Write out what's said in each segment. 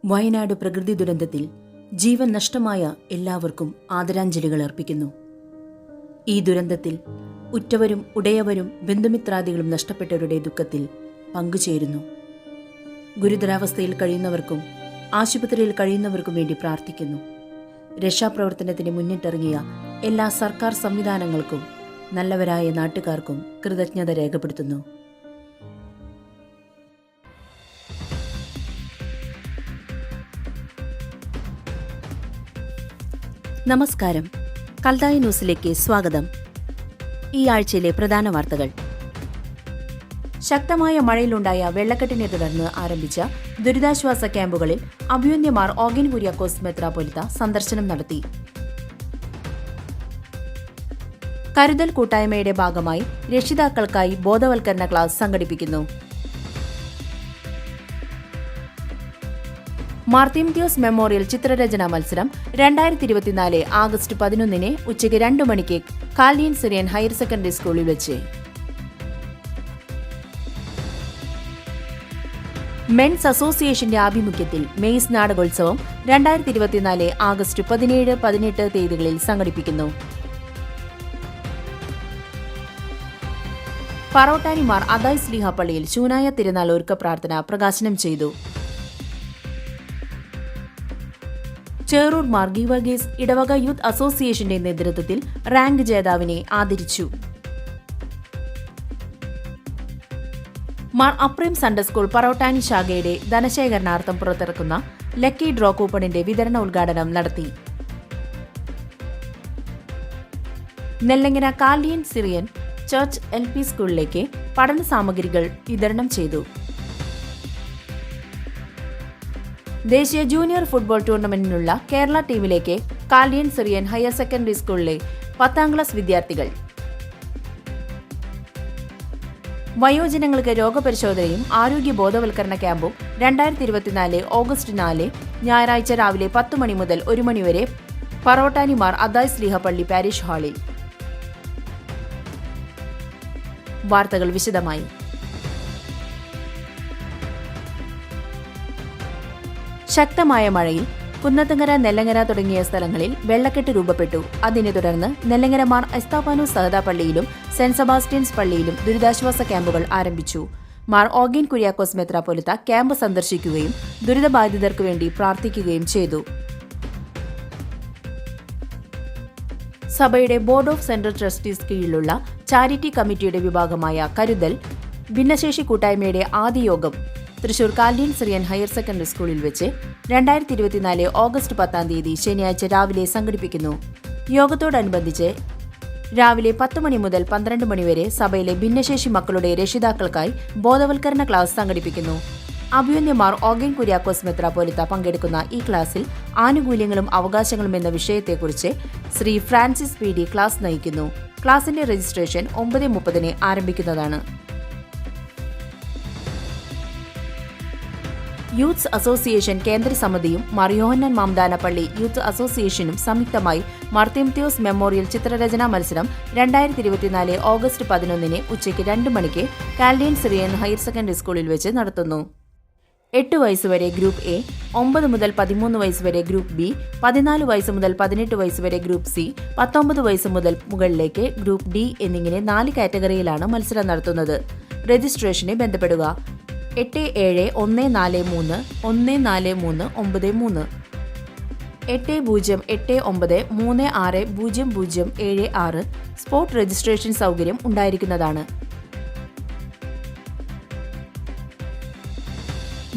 വയനാട് പ്രകൃതി ദുരന്തത്തിൽ ജീവൻ നഷ്ടമായ എല്ലാവർക്കും ആദരാഞ്ജലികൾ അർപ്പിക്കുന്നു. ഈ ദുരന്തത്തിൽ ഉറ്റവരും ഉടയവരും ബന്ധുമിത്രാദികളും നഷ്ടപ്പെട്ടവരുടെ ദുഃഖത്തിൽ പങ്കുചേരുന്നു. ഗുരുതരാവസ്ഥയിൽ കഴിയുന്നവർക്കും ആശുപത്രിയിൽ കഴിയുന്നവർക്കും വേണ്ടി പ്രാർത്ഥിക്കുന്നു. രക്ഷാപ്രവർത്തനത്തിന് മുന്നിട്ടിറങ്ങിയ എല്ലാ സർക്കാർ സംവിധാനങ്ങൾക്കും നല്ലവരായ നാട്ടുകാർക്കും കൃതജ്ഞത രേഖപ്പെടുത്തുന്നു. നമസ്കാരം. കൽതായി ന്യൂസിലേക്ക് സ്വാഗതം. ഈ ആഴ്ചയിലെ പ്രധാന വാർത്തകൾ. ശക്തമായ മഴയിലുണ്ടായ വെള്ളക്കെട്ടിനെ തുടർന്ന് ആരംഭിച്ച ദുരിതാശ്വാസ ക്യാമ്പുകളിൽ അഭിവന്ദ്യമാർ ഓഗിൻ കുര്യാക്കോസ് മെത്രാപ്പൊലീത്ത സന്ദർശനം നടത്തി. കരുതൽ കൂട്ടായ്മയുടെ ഭാഗമായി രക്ഷിതാക്കൾക്കായി ബോധവൽക്കരണ ക്ലാസ് സംഘടിപ്പിക്കുന്നു. മാർ തീമോത്തിയോസ് മെമ്മോറിയൽ ചിത്രരചനാ മത്സരം 2024 ആഗസ്റ്റ് 11 ഉച്ചയ്ക്ക് 2 മണിക്ക് കാൽഡിയൻ സിറിയൻ ഹയർ സെക്കൻഡറി സ്കൂളിൽ വെച്ച്. മെൻസ് അസോസിയേഷന്റെ ആഭിമുഖ്യത്തിൽ മെയ്സ് നാടകോത്സവം 2024 ആഗസ്റ്റ് 17, 18 തീയതികളിൽ സംഘടിപ്പിക്കുന്നു. പറവട്ടാനി മാർ അദായ് സ്ലീഹ പള്ളിയിൽ ശൂനായ തിരുനാൾ ഒരുക്ക പ്രാർത്ഥന പ്രകാശനം ചെയ്തു. ചേറൂർ മാർ ഗീവർഗീസ് ഇടവക യൂത്ത് അസോസിയേഷന്റെ നേതൃത്വത്തിൽ റാങ്ക് ജേതാവിനെ ആദരിച്ചു. മാർ അപ്രീം സൺഡേ സ്കൂൾ പറവട്ടാനി ശാഖയുടെ ധനശേഖരണാർത്ഥം പുറത്തിറക്കുന്ന ലക്കി ഡ്രോ കൂപ്പണിന്റെ വിതരണ ഉദ്ഘാടനം നടത്തി. നെല്ലങ്ങര കാൽഡിയൻ സിറിയൻ ചർച്ച് LP സ്കൂളിലേക്ക് പഠന സാമഗ്രികൾ വിതരണം ചെയ്തു. ദേശീയ ജൂനിയർ ഫുട്ബോൾ ടൂർണമെന്റിനുള്ള കേരള ടീമിലേക്ക് കാൽഡിയൻ സിറിയൻ ഹയർ സെക്കൻഡറി സ്കൂളിലെ 10ാം ക്ലാസ് വിദ്യാർത്ഥികൾ. വയോജനങ്ങൾക്ക് രോഗപരിശോധനയും ആരോഗ്യ ബോധവൽക്കരണ ക്യാമ്പും 2024 ഓഗസ്റ്റ് 4 ഞായറാഴ്ച രാവിലെ 10 മണി മുതൽ 1 മണി വരെ പറവട്ടാനി മാർ അദായ് സ്ലീഹ പള്ളി പാരിഷ് ഹാളിൽ. വാർത്തകൾ വിശദമായി. ശക്തമായ മഴയിൽ കുന്നത്തങ്ങര, നെല്ലങ്ങര തുടങ്ങിയ സ്ഥലങ്ങളിൽ വെള്ളക്കെട്ട് രൂപപ്പെട്ടു. അതിനെ തുടർന്ന് നെല്ലങ്ങര മാർ എസ്താപ്പാനൂസ് സഹദാ പള്ളിയിലും സെന്റ് സെബാസ്റ്റ്യൻസ് പള്ളിയിലും ദുരിതാശ്വാസ ക്യാമ്പുകൾ ആരംഭിച്ചു. മാർ ഓഗിൻ കുര്യാക്കോസ് മെത്രാപ്പൊലീത്ത ക്യാമ്പ് സന്ദർശിക്കുകയും ദുരിതബാധിതർക്കു വേണ്ടി പ്രാർത്ഥിക്കുകയും ചെയ്തു. സഭയുടെ ബോർഡ് ഓഫ് സെൻട്രൽ ട്രസ്റ്റീസ് കീഴിലുള്ള ചാരിറ്റി കമ്മിറ്റിയുടെ വിഭാഗമായ കരുതൽ ഭിന്നശേഷി കൂട്ടായ്മയുടെ ആദ്യ യോഗം Thrissur Chaldean Syrian higher secondary സ്കൂളിൽ വെച്ച് 2024 ഓഗസ്റ്റ് 10 ശനിയാഴ്ച രാവിലെ സംഘടിപ്പിക്കുന്നു. യോഗത്തോടനുബന്ധിച്ച് രാവിലെ 10 മണി മുതൽ 12 മണി വരെ സഭയിലെ ഭിന്നശേഷി മക്കളുടെ രക്ഷിതാക്കൾക്കായി ബോധവൽക്കരണ ക്ലാസ് സംഘടിപ്പിക്കുന്നു. അഭിവന്ദ്യമാർ ഓഗിൻ കുര്യാക്കോസ് മെത്രാപ്പൊലീത്ത പങ്കെടുക്കുന്ന ഈ ക്ലാസ്സിൽ ആനുകൂല്യങ്ങളും അവകാശങ്ങളും എന്ന വിഷയത്തെക്കുറിച്ച് ശ്രീ ഫ്രാൻസിസ് PD ക്ലാസ് നയിക്കുന്നു. ക്ലാസിന്റെ രജിസ്ട്രേഷൻ 9:30 ആരംഭിക്കുന്നതാണ്. യൂത്ത് അസോസിയേഷൻ കേന്ദ്ര സമിതിയും മാർ യോഹന്നാൻ മാംദാന പള്ളി യൂത്ത് അസോസിയേഷനും സംയുക്തമായി മാർ തീമോത്തിയോസ് മെമ്മോറിയൽ ചിത്രരചനാ മത്സരം 2024 ഓഗസ്റ്റ് 11 ഉച്ചയ്ക്ക് 2 മണിക്ക് കാൽഡിയൻ സിറിയൻ ഹയർ സെക്കൻഡറി സ്കൂളിൽ വെച്ച് നടത്തുന്നു. 8 വയസ്സുവരെ ഗ്രൂപ്പ് A, 9 മുതൽ 13 വയസ്സ് വരെ ഗ്രൂപ്പ് B, 14 വയസ്സ് മുതൽ 18 വയസ്സ് വരെ ഗ്രൂപ്പ് C, 19 വയസ്സ് മുതൽ മുകളിലേക്ക് ഗ്രൂപ്പ് D എന്നിങ്ങനെ 4 കാറ്റഗറിയിലാണ് മത്സരം നടത്തുന്നത്. രജിസ്ട്രേഷനെ ബന്ധപ്പെടുക 8714314393 8089360076. സ്പോട്ട് രജിസ്ട്രേഷൻ സൗകര്യം ഉണ്ടായിരിക്കുന്നതാണ്.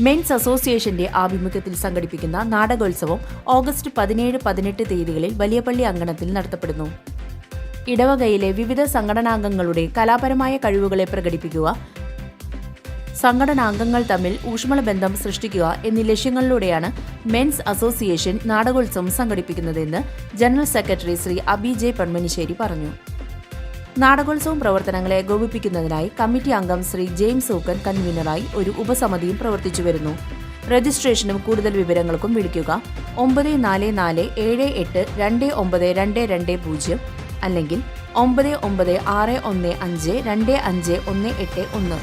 മെൻസ് അസോസിയേഷന്റെ ആഭിമുഖ്യത്തിൽ സംഘടിപ്പിക്കുന്ന നാടകോത്സവം ഓഗസ്റ്റ് 17, 18 തീയതികളിൽ വലിയപള്ളി അങ്കണത്തിൽ നടത്തപ്പെടുന്നു. ഇടവകയിലെ വിവിധ സംഘടനാംഗങ്ങളുടെ കലാപരമായ കഴിവുകളെ പ്രകടിപ്പിക്കുക, സംഘടനാംഗങ്ങൾ തമ്മിൽ ഊഷ്മള ബന്ധം സൃഷ്ടിക്കുക എന്നീ ലക്ഷ്യങ്ങളിലൂടെയാണ് മെൻസ് അസോസിയേഷൻ നാടകോത്സവം സംഘടിപ്പിക്കുന്നതെന്ന് general secretary Shri Abi J Panmanissery പറഞ്ഞു. നാടകോത്സവം പ്രവർത്തനങ്ങളെ ഏകോപിപ്പിക്കുന്നതിനായി കമ്മിറ്റി അംഗം ശ്രീ ജെയിംസ് ഊക്കൻ കൺവീനറായി ഒരു ഉപസമിതിയും പ്രവർത്തിച്ചു വരുന്നു. രജിസ്ട്രേഷനും കൂടുതൽ വിവരങ്ങൾക്കും വിളിക്കുക 9447829220 അല്ലെങ്കിൽ 9961525181.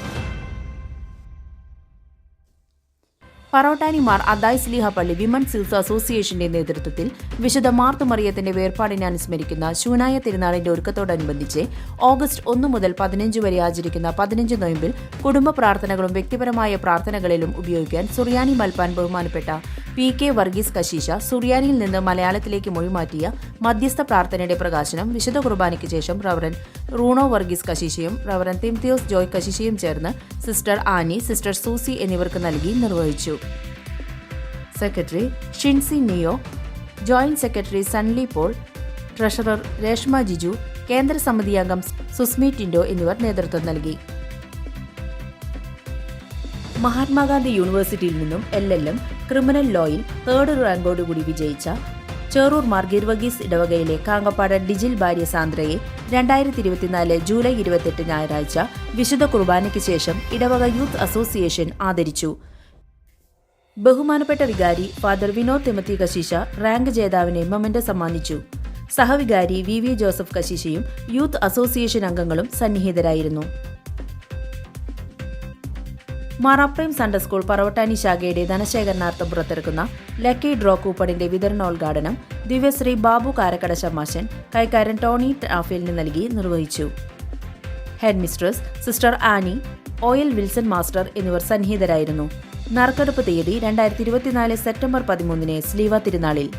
പറോട്ടാനി മാർ അദായ് സ്ലീഹ പള്ളി വിമൻസ് യൂത്ത് അസോസിയേഷന്റെ നേതൃത്വത്തിൽ വിശുദ്ധ മാർത്തുമറിയത്തിന്റെ വേർപാടിനെ അനുസ്മരിക്കുന്ന ശൂനായ തിരുനാളിന്റെ ഒരുക്കത്തോടനുബന്ധിച്ച് ഓഗസ്റ്റ് 1 മുതൽ 15 വരെ ആചരിക്കുന്ന 15 നോയമ്പിൽ കുടുംബ പ്രാർത്ഥനകളും വ്യക്തിപരമായ പ്രാർത്ഥനകളിലും ഉപയോഗിക്കാൻ സുറിയാനി മൽപ്പാൻ ബഹുമാനപ്പെട്ട PK വർഗീസ് കശീശ സുറിയാനിയിൽ നിന്ന് മലയാളത്തിലേക്ക് മൊഴിമാറ്റിയ മധ്യസ്ഥ പ്രാർത്ഥനയുടെ പ്രകാശനം വിശുദ്ധ കുർബാനയ്ക്ക് ശേഷം റവറൻ റൂണോ വർഗീസ് കശീശയും റവറൻ തിംതിയോസ് ജോയ് കശീശയും ചേർന്ന് സിസ്റ്റർ ആനി, സിസ്റ്റർ സൂസി എന്നിവർക്ക് നൽകി നിർവഹിച്ചു. Secretary Shincy Neo, joint secretary Sunly Paul, treasurer Reshma Jiju, കേന്ദ്ര സമിതി അംഗം സുസ്മി ടിൻഡോ എന്നിവർ നേതൃത്വം നൽകി. മഹാത്മാഗാന്ധി യൂണിവേഴ്സിറ്റിയിൽ നിന്നും LLM ക്രിമിനൽ ലോയിൽ 3rd റാങ്കോടുകൂടി വിജയിച്ച ചേറൂർ മാർ ഗിർവഗീസ് ഇടവകയിലെ കാങ്കപ്പാട് ഡിജിൽ ഭാര്യ സാന്ദ്രയെ 2024 ജൂലൈ 28 ഞായറാഴ്ച വിശുദ്ധ കുർബാനയ്ക്ക് ശേഷം ഇടവക യൂത്ത് അസോസിയേഷൻ ആദരിച്ചു. ബഹുമാനപ്പെട്ട വികാരി ഫാദർ വിനോദ് തിമത്തി കശീശ റാങ്ക് ജേതാവിനെ മൊമെന്റോ സമ്മാനിച്ചു. സഹവികാരി VV ജോസഫ് കശീശയും യൂത്ത് അസോസിയേഷൻ അംഗങ്ങളും സന്നിഹിതരായിരുന്നു. മാർ അപ്രൈം സൺഡേ സ്കൂൾ പറവട്ടാനി ശാഖയുടെ ധനശേഖരണാർത്ഥം പുറത്തിറക്കുന്ന ലക്കി ഡ്രോ കൂപ്പണിന്റെ വിതരണോദ്ഘാടനം ദിവ്യശ്രീ ബാബു കാരക്കട ശമാശൻ കൈക്കാരൻ ടോണി റാഫേലിന് നൽകി നിർവഹിച്ചു. Headmistress sister Annie, OL Wilson master എന്നിവർ സന്നിഹിതരായിരുന്നു. നറുക്കെടുപ്പ് തീയതി 2024 സെപ്റ്റംബർ 13 സ്ലീവ തിരുനാളിൽ.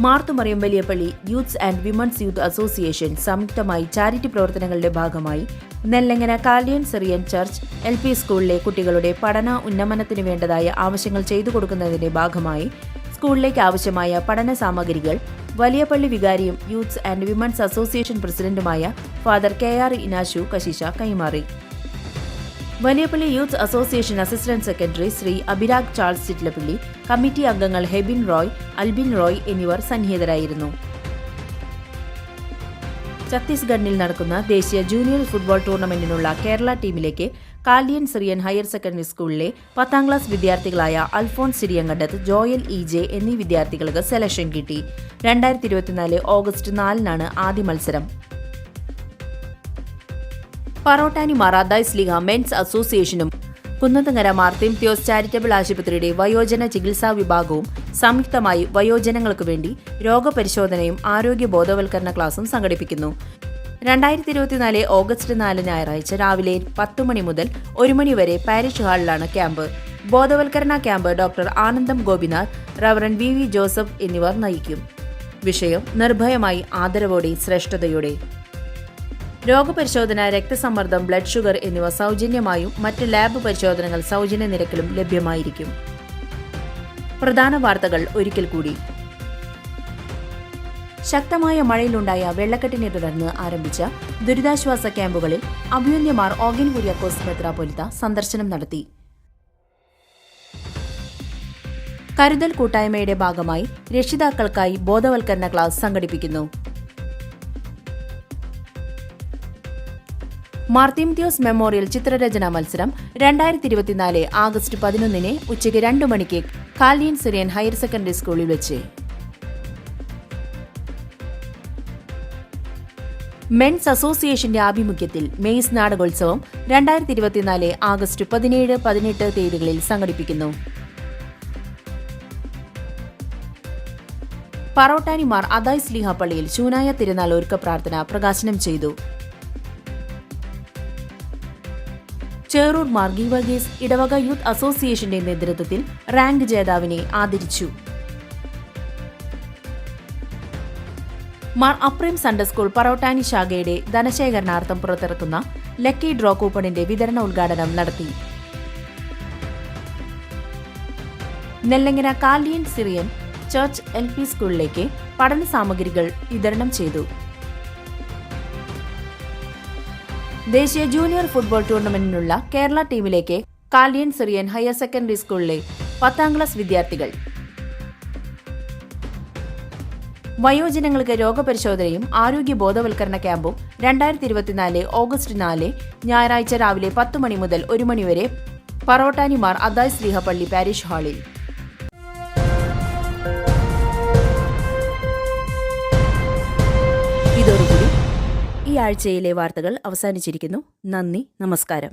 Marthmariam Valiyapalli youths and women's youth association സംയുക്തമായി ചാരിറ്റി പ്രവർത്തനങ്ങളുടെ ഭാഗമായി നെല്ലങ്ങര കാലിയൻ സിറിയൻ ചർച്ച് LP സ്കൂളിലെ കുട്ടികളുടെ പഠന ഉന്നമനത്തിന് വേണ്ടതായ ആവശ്യങ്ങൾ ചെയ്തു കൊടുക്കുന്നതിന്റെ ഭാഗമായി സ്കൂളിലേക്ക് ആവശ്യമായ പഠന സാമഗ്രികൾ വലിയപ്പള്ളി വികാരിയും യൂത്ത്സ് ആൻഡ് വിമൻസ് അസോസിയേഷൻ പ്രസിഡന്റുമായ ഫാദർ KR ഇനാശു കശീശ കൈമാറി. Valiyapalli youth association assistant secretary Shri Abhirag Charles Chittilappilly, committee അംഗങ്ങൾ ഹെബിൻ റോയ്, അൽബിൻ റോയ് എന്നിവർ സന്നിഹിതരായിരുന്നു. ഛത്തീസ്ഗഡിൽ നടക്കുന്ന ദേശീയ ജൂനിയർ ഫുട്ബോൾ ടൂർണമെന്റിനുള്ള കേരള ടീമിലേക്ക് കാലിയൻ സിറിയൻ ഹയർ സെക്കൻഡറി സ്കൂളിലെ 10ാം ക്ലാസ് വിദ്യാർത്ഥികളായ അൽഫോൺസ് സിരിയങ്കണ്ടത്ത്, ജോയൽ EJ എന്നീ വിദ്യാർത്ഥികൾക്ക് സെലക്ഷൻ കിട്ടി. 2024 ഓഗസ്റ്റ് 4 ആദ്യ മത്സരം. പറോട്ടാനി മാർ അദായ് സ്ലീഹ മെൻസ് അസോസിയേഷനും കുന്നത്തുങ്ങര മാർ തിംതിയോസ് ചാരിറ്റബിൾ ആശുപത്രിയുടെ വയോജന ചികിത്സാ വിഭാഗവും സംയുക്തമായി വയോജനങ്ങൾക്ക് വേണ്ടി രോഗപരിശോധനയും ആരോഗ്യ ബോധവൽക്കരണ ക്ലാസും സംഘടിപ്പിക്കുന്നു. 2024 ഓഗസ്റ്റ് 4 ഞായറാഴ്ച രാവിലെ 10 മണി മുതൽ 1 മണി വരെ പാരിഷ് ഹാളിലാണ് ക്യാമ്പ്. ബോധവൽക്കരണ ക്യാമ്പ് ഡോക്ടർ ആനന്ദം ഗോപിനാഥ്, റവറൻ VV ജോസഫ് എന്നിവർ നയിക്കും. വിഷയം നിർഭയമായി ആദരവോടെ ശ്രേഷ്ഠതയോടെ. രോഗപരിശോധന, രക്തസമ്മർദ്ദം, ബ്ലഡ് ഷുഗർ എന്നിവ സൗജന്യമായും മറ്റ് ലാബ് പരിശോധനകൾ സൗജന്യ നിരക്കിലും ലഭ്യമായിരിക്കും. പ്രധാന വാർത്തകൾ ഒരിക്കൽ കൂടി. ശക്തമായ മഴയിലുണ്ടായ വെള്ളക്കെട്ടിനെ തുടർന്ന് ആരംഭിച്ച ദുരിതാശ്വാസ ക്യാമ്പുകളിൽ അഭിമന്യമാർ ഓഗൻ കുര്യാക്കോസ് മെത്രാപ്പൊലീത്ത സന്ദർശനം നടത്തി. കരുതൽ കൂട്ടായ്മയുടെ ഭാഗമായി രക്ഷിതാക്കൾക്കായി ബോധവൽക്കരണ ക്ലാസ് സംഘടിപ്പിക്കുന്നു. മാർ തിംതിയോസ് മെമ്മോറിയൽ ചിത്രരചനാ മത്സരം 2024 ആഗസ്റ്റ് 11 ഉച്ചയ്ക്ക് 2 മണിക്ക് കാലിയൻ സിറിയൻ ഹയർ സെക്കൻഡറി സ്കൂളിൽ വെച്ച്. മെൻസ് അസോസിയേഷന്റെ ആഭിമുഖ്യത്തിൽ മെയ്സ് നാടകോത്സവം 2024 ആഗസ്റ്റ് 17, 18 തീയതികളിൽ സംഘടിപ്പിക്കുന്നു. പറോട്ടാനി മാർ അദായ് സ്ലീഹ പള്ളിയിൽ ശൂനായ തിരുനാൾ ഒരുക്ക പ്രാർത്ഥന പ്രകാശനം ചെയ്തു. ചേറൂർ മാർ ഗിർവഗീസ് ഇടവക യൂത്ത് അസോസിയേഷന്റെ നേതൃത്വത്തിൽ റാങ്ക് ജേതാവിനെ ആദരിച്ചു. മാർ അപ്രൈം സൺഡേ സ്കൂൾ പറോട്ടാനി ശാഖയുടെ ധനശേഖരണാർത്ഥം പുറത്തിറക്കുന്ന ലക്കി ഡ്രോ കൂപ്പണിന്റെ വിതരണ ഉദ്ഘാടനം നടത്തി. നെല്ലങ്ങര കാലിയൻ സിറിയൻ ചർച്ച് LP സ്കൂളിലേക്ക് പഠന സാമഗ്രികൾ വിതരണം ചെയ്തു. ദേശീയ ജൂനിയർ ഫുട്ബോൾ ടൂർണമെന്റിനുള്ള കേരള ടീമിലേക്ക് കാലിയൻ സിറിയൻ ഹയർ സെക്കൻഡറി സ്കൂളിലെ 10ാം ക്ലാസ് വിദ്യാർത്ഥികൾ. വയോജനങ്ങൾക്ക് രോഗപരിശോധനയും ആരോഗ്യ ബോധവൽക്കരണ ക്യാമ്പും 2024 ഓഗസ്റ്റ് 4 ഞായറാഴ്ച രാവിലെ 10 മണി മുതൽ 1 മണി വരെ പറോട്ടാനി മാർ അദായ് സ്ലീഹ പള്ളി പാരിഷ് ഹാളിൽ. ഇതോടുകൂടി ഈ ആഴ്ചയിലെ വാർത്തകൾ അവസാനിച്ചിരിക്കുന്നു. നന്ദി, നമസ്കാരം.